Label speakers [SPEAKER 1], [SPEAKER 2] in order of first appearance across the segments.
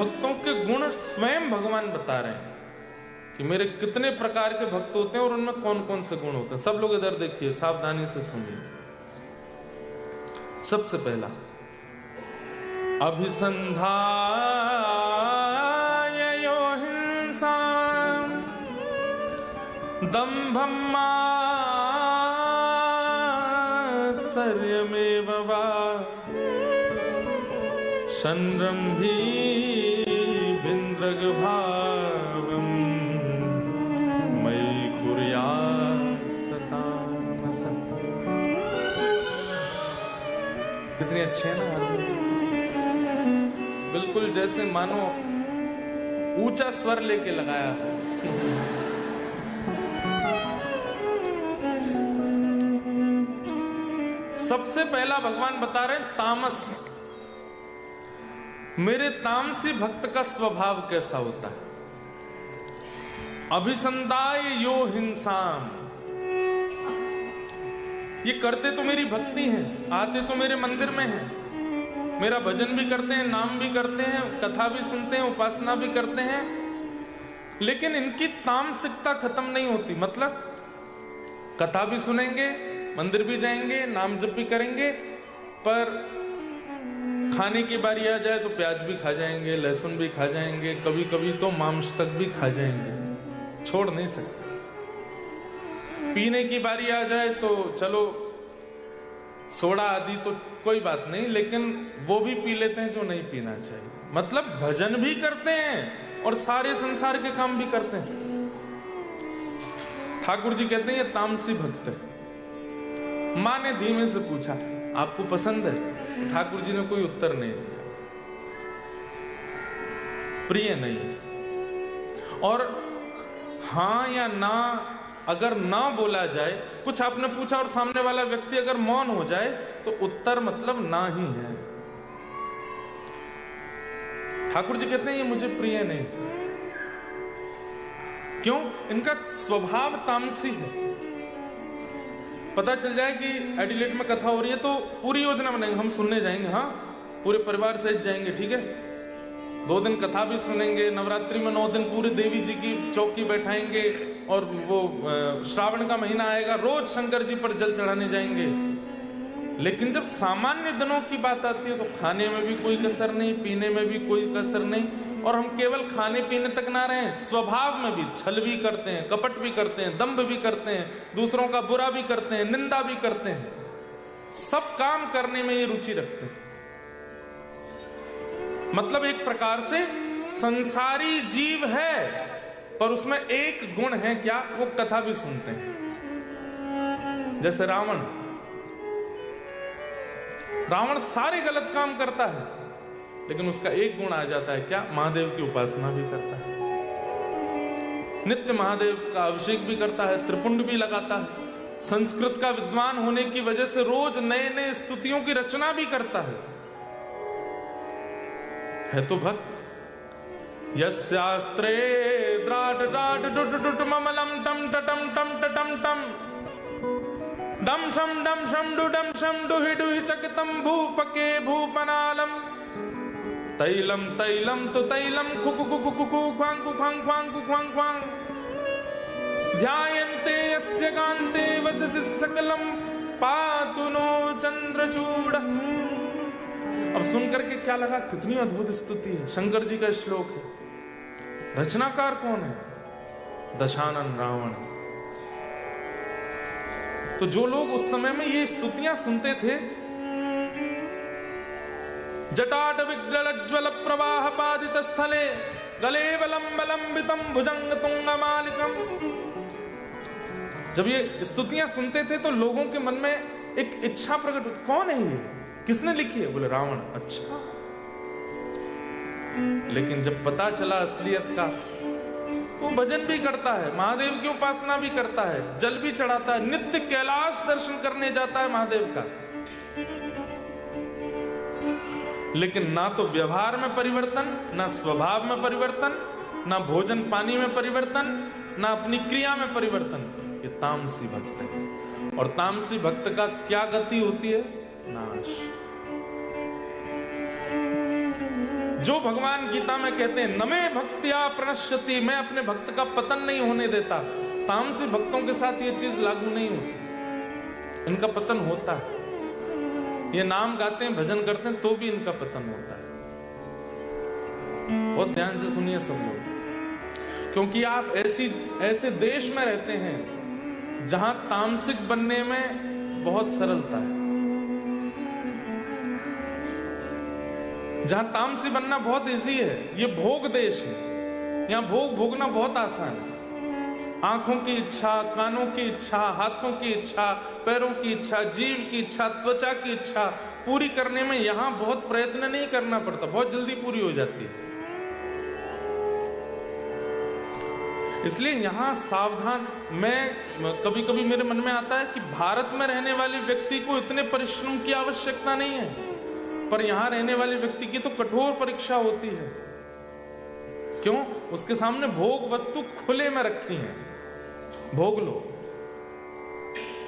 [SPEAKER 1] भक्तों के गुण स्वयं भगवान बता रहे हैं कि मेरे कितने प्रकार के भक्त होते हैं और उनमें कौन कौन से गुण होते हैं। सब लोग इधर देखिए, सावधानी से सुनिए। सबसे पहला, अभिसंधाय यो हिंसा दंभं मात्सर्यमेव वा संरम्भीभिन्द्रगभावं मयि कुर्यात् सतामसः। कितनी अच्छे है ना, बिल्कुल जैसे मानो ऊंचा स्वर लेके लगाया। सबसे पहला भगवान बता रहे हैं तामस। मेरे तामसी भक्त का स्वभाव कैसा होता है। अभिसंदाय यो हिंसाम, ये करते तो मेरी भक्ति है, आते तो मेरे मंदिर में हैं, मेरा भजन भी करते हैं, नाम भी करते हैं, कथा भी सुनते हैं, उपासना भी करते हैं, लेकिन इनकी तामसिकता खत्म नहीं होती। मतलब कथा भी सुनेंगे, मंदिर भी जाएंगे, नाम जप भी करेंगे, पर खाने की बारी आ जाए तो प्याज भी खा जाएंगे, लहसुन भी खा जाएंगे, कभी कभी तो मांस तक भी खा जाएंगे, छोड़ नहीं सकते। पीने की बारी आ जाए तो चलो सोडा आदि तो कोई बात नहीं, लेकिन वो भी पी लेते हैं जो नहीं पीना चाहिए। मतलब भजन भी करते हैं और सारे संसार के काम भी करते हैं। ठाकुर जी कहते हैं ये तामसी भक्त है। मां ने धीमे से पूछा, आपको पसंद है? ठाकुर जी ने कोई उत्तर नहीं दिया, प्रिय नहीं। और हां या ना अगर ना बोला जाए, कुछ आपने पूछा और सामने वाला व्यक्ति अगर मौन हो जाए तो उत्तर मतलब ना ही है। ठाकुर जी कहते हैं ये मुझे प्रिय नहीं। क्यों? इनका स्वभाव तामसी है। पता चल जाए कि एडिलेट में कथा हो रही है तो पूरी योजना बनाएंगे, हम सुनने जाएंगे, हाँ पूरे परिवार सहित जाएंगे, ठीक है। 2 दिन कथा भी सुनेंगे, नवरात्रि में 9 दिन पूरी देवी जी की चौकी बैठाएंगे, और वो श्रावण का महीना आएगा, रोज शंकर जी पर जल चढ़ाने जाएंगे। लेकिन जब सामान्य दिनों की बात आती है तो खाने में भी कोई कसर नहीं, पीने में भी कोई कसर नहीं। और हम केवल खाने पीने तक ना रहे, स्वभाव में भी छल भी करते हैं, कपट भी करते हैं, दंभ भी करते हैं, दूसरों का बुरा भी करते हैं, निंदा भी करते हैं, सब काम करने में ये रुचि रखते हैं। मतलब एक प्रकार से संसारी जीव है, पर उसमें एक गुण है क्या, वो कथा भी सुनते हैं। जैसे रावण सारे गलत काम करता है, लेकिन उसका एक गुण आ जाता है क्या, महादेव की उपासना भी करता है, नित्य महादेव का अभिषेक भी करता है, त्रिपुंड भी लगाता है, संस्कृत का विद्वान होने की वजह से रोज नए नए स्तुतियों की रचना भी करता है तो भक्त। यस्यास्त्रे द्राट डाट डुट डुट ममलम टम टटम टम टटम टम डम शम डुडम शम डुहि डुहि चकितम भूपके भूपनालम तैलम तैलम तो तैलम कुकु कुकु कुकु ख्वांग ख्वांग ख्वांग ख्वांग ख्वांग ध्यायन्ते यस्य कान्ते वचसित सकलम पातु नो चंद्रचूड़। अब सुन करके क्या लगा, कितनी अद्भुत स्तुति है, शंकर जी का श्लोक है। रचनाकार कौन है? दशानन रावण। तो जो लोग उस समय में ये स्तुतियां सुनते थे, जटाट विज्वल प्रवाह पादित स्थले गले लंबितम भुजंग तुंगमालिकम, जब ये स्तुतियां सुनते थे तो लोगों के मन में एक इच्छा प्रकट होती, कौन है ये, किसने लिखी है? बोले रावण। अच्छा, लेकिन जब पता चला असलियत का तो भजन भी करता है, महादेव की उपासना भी करता है, जल भी चढ़ाता है, नित्य कैलाश दर्शन करने जाता है महादेव का। लेकिन ना तो व्यवहार में परिवर्तन, ना स्वभाव में परिवर्तन, ना भोजन पानी में परिवर्तन, ना अपनी क्रिया में परिवर्तन। ये तामसी भक्त है। और तामसी भक्त का क्या गति होती है? नाश। जो भगवान गीता में कहते हैं नमे भक्त्या प्रणश्यति, मैं अपने भक्त का पतन नहीं होने देता, तामसी भक्तों के साथ ये चीज लागू नहीं होती, इनका पतन होता है। ये नाम गाते हैं, भजन करते हैं, तो भी इनका पतन होता है। बहुत ध्यान से सुनिए सब लोग, क्योंकि आप ऐसे देश में रहते हैं जहां तामसिक बनने में बहुत सरलता है, जहां तामसी बनना बहुत इजी है। ये भोग देश है, यहां भोग भोगना बहुत आसान है। आंखों की इच्छा, कानों की इच्छा, हाथों की इच्छा, पैरों की इच्छा, जीव की इच्छा, त्वचा की इच्छा पूरी करने में यहां बहुत प्रयत्न नहीं करना पड़ता, बहुत जल्दी पूरी हो जाती है। इसलिए यहां सावधान। मैं कभी कभी मेरे मन में आता है कि भारत में रहने वाले व्यक्ति को इतने परिश्रम की आवश्यकता नहीं है, पर यहां रहने वाले व्यक्ति की तो कठोर परीक्षा होती है। क्यों? उसके सामने भोग वस्तु खुले में रखी है, भोग लो।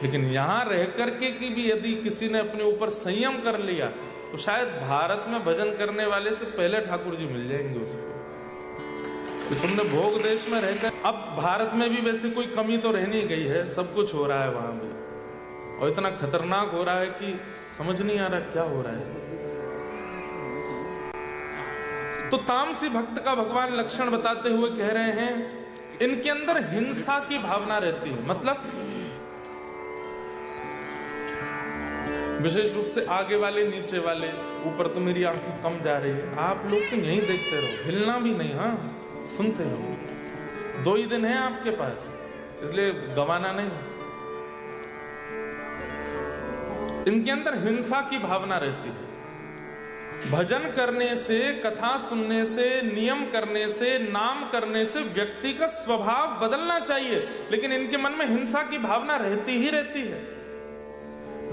[SPEAKER 1] लेकिन यहां रह करके कि भी यदि किसी ने अपने ऊपर संयम कर लिया तो शायद भारत में भजन करने वाले से पहले ठाकुर जी मिल जाएंगे उसको। तो तुमने भोग देश में रहकर, अब भारत में भी वैसे कोई कमी तो रह नहीं गई है, सब कुछ हो रहा है वहां भी, और इतना खतरनाक हो रहा है कि समझ नहीं आ रहा क्या हो रहा है। तो तामसी भक्त का भगवान लक्षण बताते हुए कह रहे हैं इनके अंदर हिंसा की भावना रहती है। मतलब विशेष रूप से आगे वाले नीचे वाले, ऊपर तो मेरी आंखें कम जा रही है, आप लोग तो यहीं देखते रहो, हिलना भी नहीं, हाँ सुनते रहो। 2 ही दिन है आपके पास, इसलिए गवाना नहीं। इनके अंदर हिंसा की भावना रहती है। भजन करने से, कथा सुनने से, नियम करने से, नाम करने से व्यक्ति का स्वभाव बदलना चाहिए, लेकिन इनके मन में हिंसा की भावना रहती ही रहती है।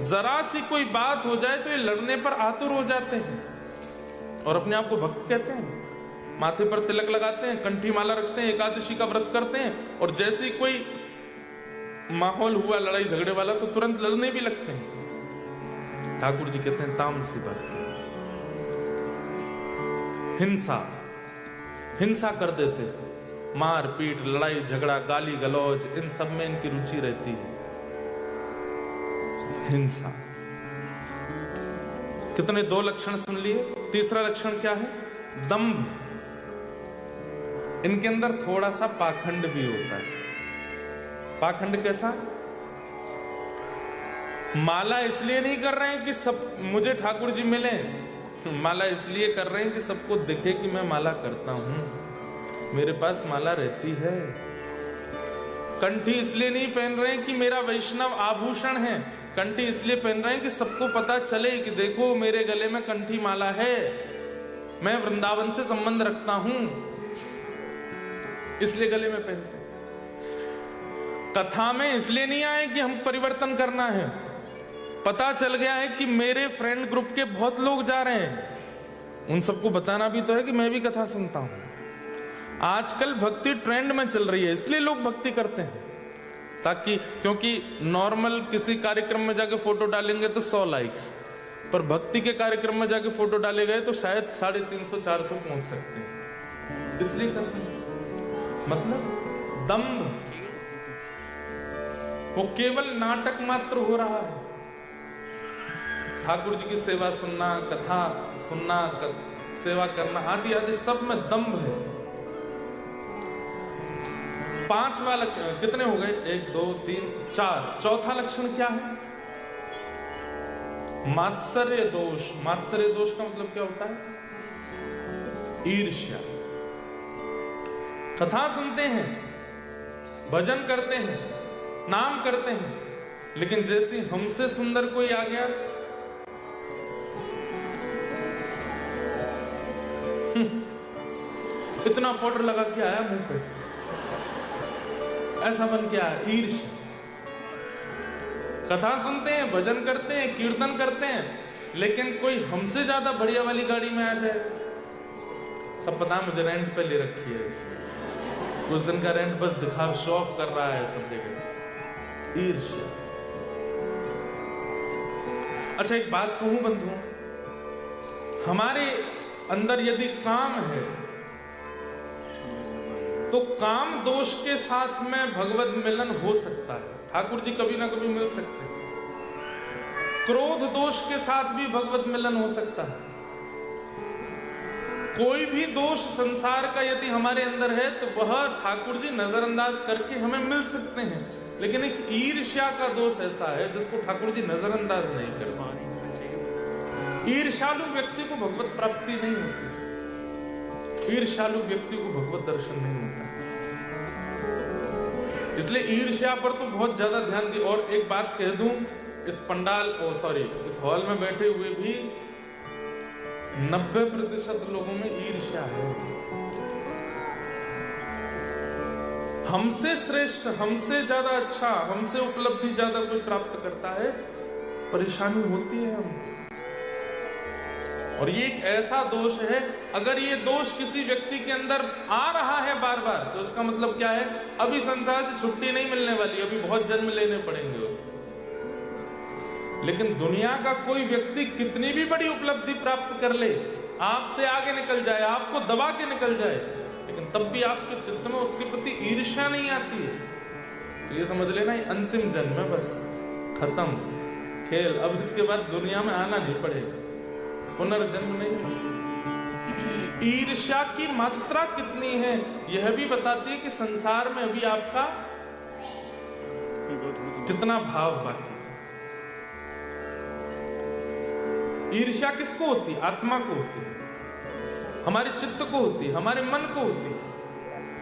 [SPEAKER 1] जरा सी कोई बात हो जाए तो ये लड़ने पर आतुर हो जाते हैं और अपने आप को भक्त कहते हैं। माथे पर तिलक लगाते हैं, कंठी माला रखते हैं, एकादशी का व्रत करते हैं, और जैसे ही कोई माहौल हुआ लड़ाई झगड़े वाला तो तुरंत लड़ने भी लगते हैं। ठाकुर जी कहते हैं तामसी भक्त, हिंसा कर देते, मार पीट, लड़ाई झगड़ा, गाली गलौज, इन सब में इनकी रुचि रहती है। हिंसा। कितने 2 लक्षण सुन लिए। तीसरा लक्षण क्या है? दंभ। इनके अंदर थोड़ा सा पाखंड भी होता है। पाखंड कैसा? माला इसलिए नहीं कर रहे हैं कि सब मुझे ठाकुर जी मिले, माला इसलिए कर रहे हैं कि सबको दिखे कि मैं माला करता हूं, मेरे पास माला रहती है। कंठी इसलिए नहीं पहन रहे हैं कि मेरा वैष्णव आभूषण है, कंठी इसलिए पहन रहे हैं कि सबको पता चले कि देखो मेरे गले में कंठी माला है, मैं वृंदावन से संबंध रखता हूं, इसलिए गले में पहनते हैं। कथा में इसलिए नहीं आए कि हम परिवर्तन करना है, पता चल गया है कि मेरे फ्रेंड ग्रुप के बहुत लोग जा रहे हैं, उन सबको बताना भी तो है कि मैं भी कथा सुनता हूं। आजकल भक्ति ट्रेंड में चल रही है, इसलिए लोग भक्ति करते हैं, ताकि क्योंकि नॉर्मल किसी कार्यक्रम में जाके फोटो डालेंगे तो 100 लाइक्स, पर भक्ति के कार्यक्रम में जाके फोटो डाले गए तो शायद 350-400 पहुंच सकते हैं, इसलिए करते हैं। मतलब दंभ, वो केवल नाटक मात्र हो रहा है। ठाकुर जी की सेवा सुनना, कथा सुनना, सेवा करना आदि आदि सब में दंभ है। 5वां लक्षण कितने हो गए? 1 2 3 4। चौथा लक्षण क्या है? मात्सर्य दोष। मात्सर्य दोष का मतलब क्या होता है? ईर्ष्या। कथा सुनते हैं, भजन करते हैं, नाम करते हैं, लेकिन जैसे हमसे सुंदर कोई आ गया, इतना पाउडर लगा के आया मुंह पे, ऐसा बन के आया, ईर्ष्या। कथा सुनते हैं, भजन करते हैं, कीर्तन करते हैं, लेकिन कोई हमसे ज्यादा बढ़िया वाली गाड़ी में आ जाए, सब पता मुझे रेंट पे ले रखी है, इसमें उस दिन का रेंट बस दिखा, शो ऑफ कर रहा है सब जगह। ईर्ष्या। अच्छा एक बात कहूं बंधुओं, हमारे अंदर यदि काम है तो काम दोष के साथ में भगवत मिलन हो सकता है। ठाकुर जी कभी ना कभी मिल सकते हैं। क्रोध दोष के साथ भी भगवत मिलन हो सकता है। कोई भी दोष संसार का यदि हमारे अंदर है तो वह ठाकुर जी नजरअंदाज करके हमें मिल सकते हैं। लेकिन एक ईर्ष्या का दोष ऐसा है जिसको ठाकुर जी नजरअंदाज नहीं कर पा रहे। ईर्ष्यालु व्यक्ति को भगवत प्राप्ति नहीं होती, ईर्ष्यालु व्यक्ति को भगवत दर्शन नहीं होता। इसलिए ईर्ष्या पर तो बहुत ज्यादा ध्यान दी। और एक बात कह दूं, इस पंडाल इस हॉल में बैठे हुए भी 90% लोगों में ईर्ष्या है। हमसे श्रेष्ठ, हमसे ज्यादा अच्छा, हमसे उपलब्धि ज्यादा कोई प्राप्त करता है, परेशानी होती है हमको। और ये एक ऐसा दोष है, अगर ये दोष किसी व्यक्ति के अंदर आ रहा है बार बार, तो इसका मतलब क्या है? अभी संसार से छुट्टी नहीं मिलने वाली, अभी बहुत जन्म लेने पड़ेंगे उसको। लेकिन दुनिया का कोई व्यक्ति कितनी भी बड़ी उपलब्धि प्राप्त कर ले, आपसे आगे निकल जाए, आपको दबा के निकल जाए, लेकिन तब भी आपके चित्त में उसके प्रति ईर्ष्या नहीं आती है, तो ये समझ लेना ये अंतिम जन्म है, बस खत्म खेल। अब इसके बाद दुनिया में आना नहीं पड़ेगा, पुनर्जन्म नहीं। ईर्ष्या की मात्रा कितनी है यह भी बताती है कि संसार में अभी आपका कितना भाव बाकी है। ईर्ष्या किसको होती है? आत्मा को होती है, हमारे चित्त को होती है, हमारे मन को होती है।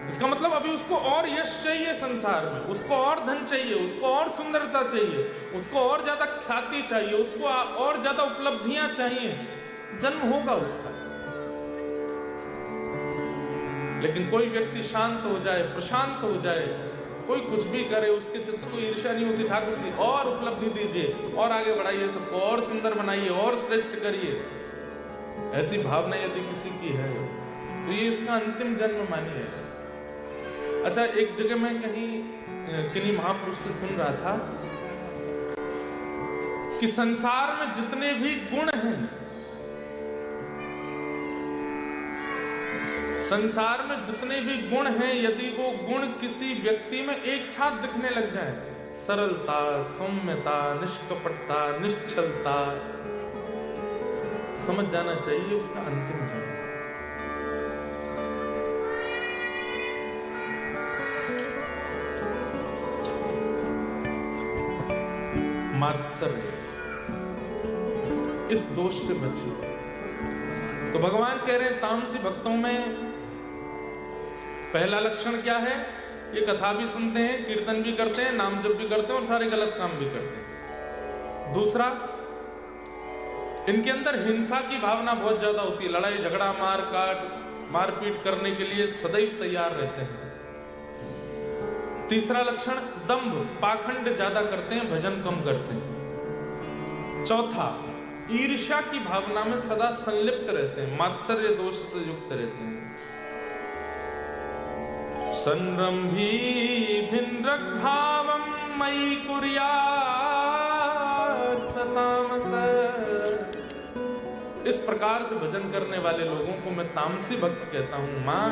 [SPEAKER 1] इसका मतलब अभी उसको और यश चाहिए संसार में, उसको और धन चाहिए, उसको और सुंदरता चाहिए, उसको और ज्यादा ख्याति चाहिए, उसको और ज्यादा उपलब्धियां चाहिए। जन्म होगा उसका। लेकिन कोई व्यक्ति शांत हो जाए, प्रशांत हो जाए, कोई कुछ भी करे, उसके चित्त को ईर्ष्या नहीं होती। ठाकुर जी और उपलब्धि दीजिए, और आगे बढ़ाइए, सबको और सुंदर बनाइए, और श्रेष्ठ करिए, ऐसी भावना यदि किसी की है तो ये उसका अंतिम जन्म मानिए। अच्छा, एक जगह मैं कहीं किन्हीं महापुरुष से सुन रहा था कि संसार में जितने भी गुण हैं, संसार में जितने भी गुण हैं, यदि वो गुण किसी व्यक्ति में एक साथ दिखने लग जाए, सरलता, सौम्यता, निष्कपटता, निश्चलता, समझ जाना चाहिए उसका अंतिम जन्म। मात्सर्य, इस दोष से बचिए। तो भगवान कह रहे हैं तामसी भक्तों में पहला लक्षण क्या है? ये कथा भी सुनते हैं, कीर्तन भी करते हैं, नाम जप भी करते हैं और सारे गलत काम भी करते हैं। दूसरा, इनके अंदर हिंसा की भावना बहुत ज्यादा होती है, लड़ाई झगड़ा, मारपीट करने के लिए सदैव तैयार रहते हैं। तीसरा लक्षण, दंभ, पाखंड ज्यादा करते हैं, भजन कम करते हैं। चौथा, ईर्ष्या की भावना में सदा संलिप्त रहते हैं, मात्सर्य दोष से युक्त रहते हैं। संरंभी भिन्नक भावम मयि कुर्यात् सतामस। इस प्रकार से भजन करने वाले लोगों को मैं तामसी भक्त कहता हूं। मां,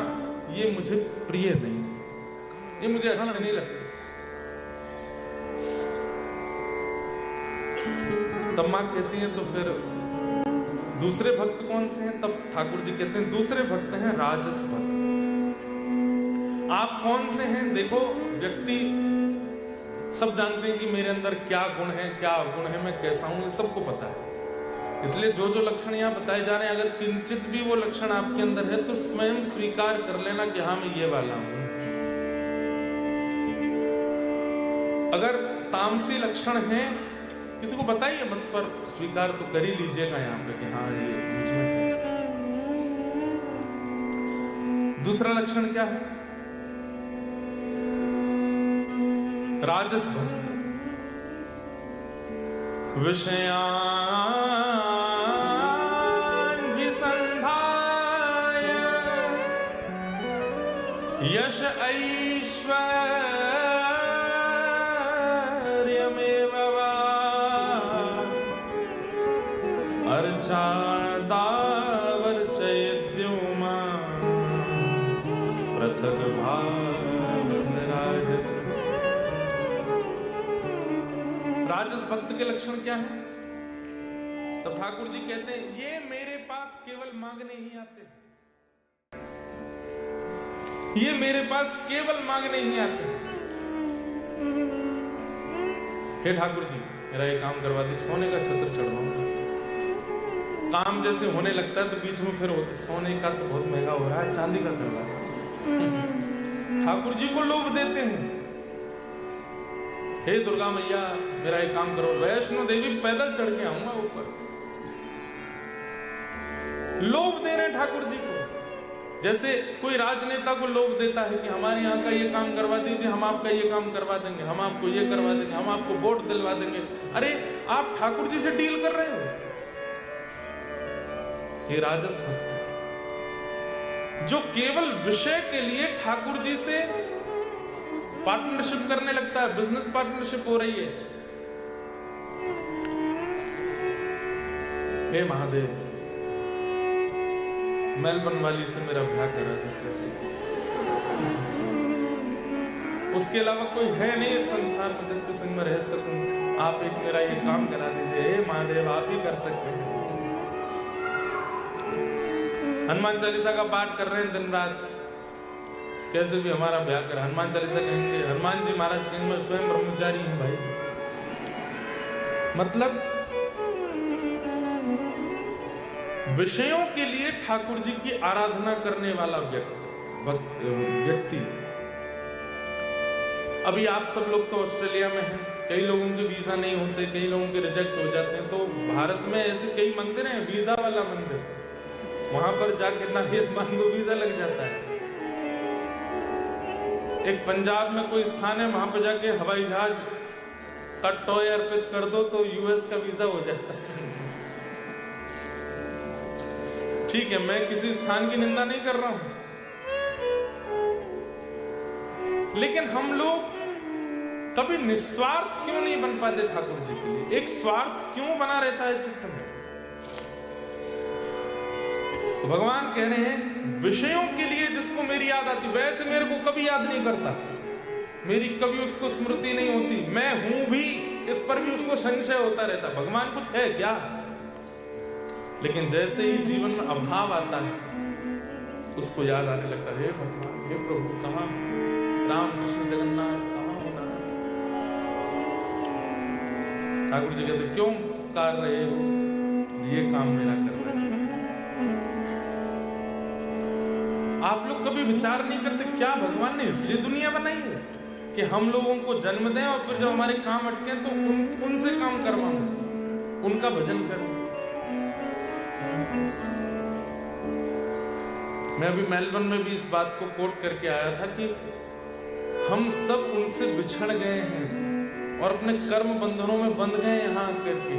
[SPEAKER 1] ये मुझे प्रिय नहीं, ये मुझे अच्छे नहीं लगते। तब मां कहती हैं तो फिर दूसरे भक्त कौन से हैं? तब ठाकुर जी कहते हैं दूसरे भक्त हैं राजस भक्त। आप कौन से हैं? देखो, व्यक्ति सब जानते हैं कि मेरे अंदर क्या गुण है, क्या अवगुण है, मैं कैसा हूं, ये सबको पता है। इसलिए जो जो लक्षण यहाँ बताए जा रहे हैं, अगर किंचित भी वो लक्षण आपके अंदर है तो स्वयं स्वीकार कर लेना कि हाँ, मैं ये वाला हूं। अगर तामसी लक्षण है, किसी को बताइए मत, पर स्वीकार तो कर ही लीजिएगा यहाँ पे कि हाँ, ये मुझ में है। दूसरा लक्षण क्या है? राजस भक्त, विषयान् विसंधाय यश ऐश्वर्यमेव वा अर्चादावर्चयति पृथक भाव राजस। राजस भक्त के लक्षण क्या है? तब ठाकुर जी कहते हैं ये मेरे पास केवल मांगने ही आते, ये मेरे पास केवल मांगने ही आते। हे ठाकुर जी मेरा ये काम करवा दी, सोने का छत्र चढ़वाऊंगा। काम जैसे होने लगता है तो बीच में फिर सोने का तो बहुत महंगा हो रहा है, चांदी का करवा दो। ठाकुर जी को लोभ देते हैं, हे दुर्गा मैया मेरा ये काम करो। वैष्णो देवी पैदल चढ़ के आऊंगा ऊपर, लोभ दे रहे ठाकुर जी को। जैसे कोई राजनेता को लोभ देता है कि हमारे यहाँ का ये काम करवा दीजिए, हम आपका ये काम करवा देंगे, हम आपको ये करवा देंगे, हम आपको वोट दिलवा देंगे। अरे आप ठाकुर जी से डील कर रहे हो। ये राजस भक्त जो केवल विषय के लिए ठाकुर जी से पार्टनरशिप करने लगता है, बिजनेस पार्टनरशिप हो रही है। हे महादेव मेलबर्न वाली से मेरा ब्याह करा दो कैसे। उसके अलावा कोई है नहीं इस संसार में जिसके संग में रह सकूं, आप एक मेरा ये काम करा दीजिए। हे महादेव आप ही कर सकते हैं। हनुमान चालीसा का पाठ कर रहे हैं दिन रात, कैसे भी हमारा ब्याह कर। हनुमान चालीसा कहेंगे, हनुमान जी महाराज कहेंगे मैं स्वयं ब्रह्मचारी हूं भाई। मतलब विषयों के लिए ठाकुर जी की आराधना करने वाला व्यक्ति। अभी आप सब लोग तो ऑस्ट्रेलिया में हैं, कई लोगों के वीजा नहीं होते, कई लोगों के रिजेक्ट हो जाते हैं। तो भारत में ऐसे कई मंदिर हैं, वीजा वाला मंदिर, वहां पर जाके नारियल मान लो वीजा लग जाता है। एक पंजाब में कोई स्थान है, वहां पर जाके हवाई जहाज का टॉय अर्पित कर दो तो यूएस का वीजा हो जाता है। ठीक है, मैं किसी स्थान की निंदा नहीं कर रहा हूं, लेकिन हम लोग कभी निस्वार्थ क्यों नहीं बन पाते ठाकुर जी के लिए? एक स्वार्थ क्यों बना रहता है चित्त में? तो भगवान कह रहे हैं विषयों के लिए जिसको मेरी याद आती, वैसे मेरे को कभी याद नहीं करता, मेरी कभी उसको स्मृति नहीं होती। मैं हूं भी, इस पर भी उसको संशय होता रहता, भगवान कुछ है क्या? लेकिन जैसे ही जीवन में अभाव आता है उसको याद आने लगता है, हे भगवान, हे प्रभु, कहाँ राम कृष्ण जगन्नाथ, कहाँ होना? ठाकुर जी कहते क्यों पुकार रहे हो, ये काम मेरा करवा दीजिए। आप लोग कभी विचार नहीं करते क्या भगवान ने इसलिए दुनिया बनाई है कि हम लोगों को जन्म दें और फिर जब हमारे काम अटके तो उनसे काम करवाऊं, उनका भजन करूं। मैं अभी मेलबर्न में भी इस बात को कोट करके आया था कि हम सब उनसे बिछड़ गए हैं और अपने कर्म बंधनों में बंध गए यहाँ करके,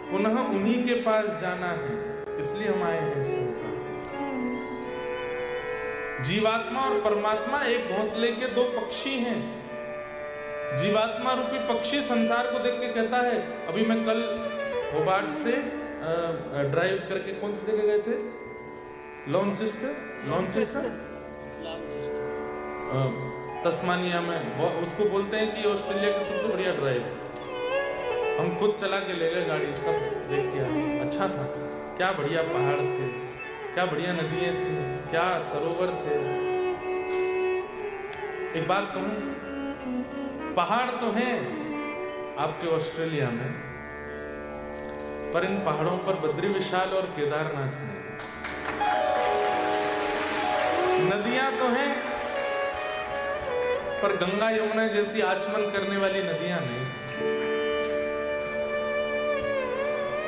[SPEAKER 1] पुनः उन्हीं के पास जाना है, इसलिए हम आए हैं इस संसार। जीवात्मा और परमात्मा एक घोंसले के दो पक्षी हैं। जीवात्मा रूपी पक्षी संसार को देख के कहता है, अभी मैं कल होबार्ट से ड्राइव करके कौन सी जगह गए थे? लॉन्चेस्टर तस्मानिया में। उसको बोलते हैं कि ऑस्ट्रेलिया का सबसे बढ़िया ड्राइव। हम खुद चला के ले गए गाड़ी, सब देख के आए, अच्छा था। क्या बढ़िया पहाड़ थे, क्या बढ़िया नदियां थी, क्या सरोवर थे। एक बात कहूं, पहाड़ तो हैं आपके ऑस्ट्रेलिया में, पर इन पहाड़ों पर बद्री विशाल और केदारनाथ नहीं। नदियां तो हैं, पर गंगा यमुना जैसी आचमन करने वाली नदियां नहीं।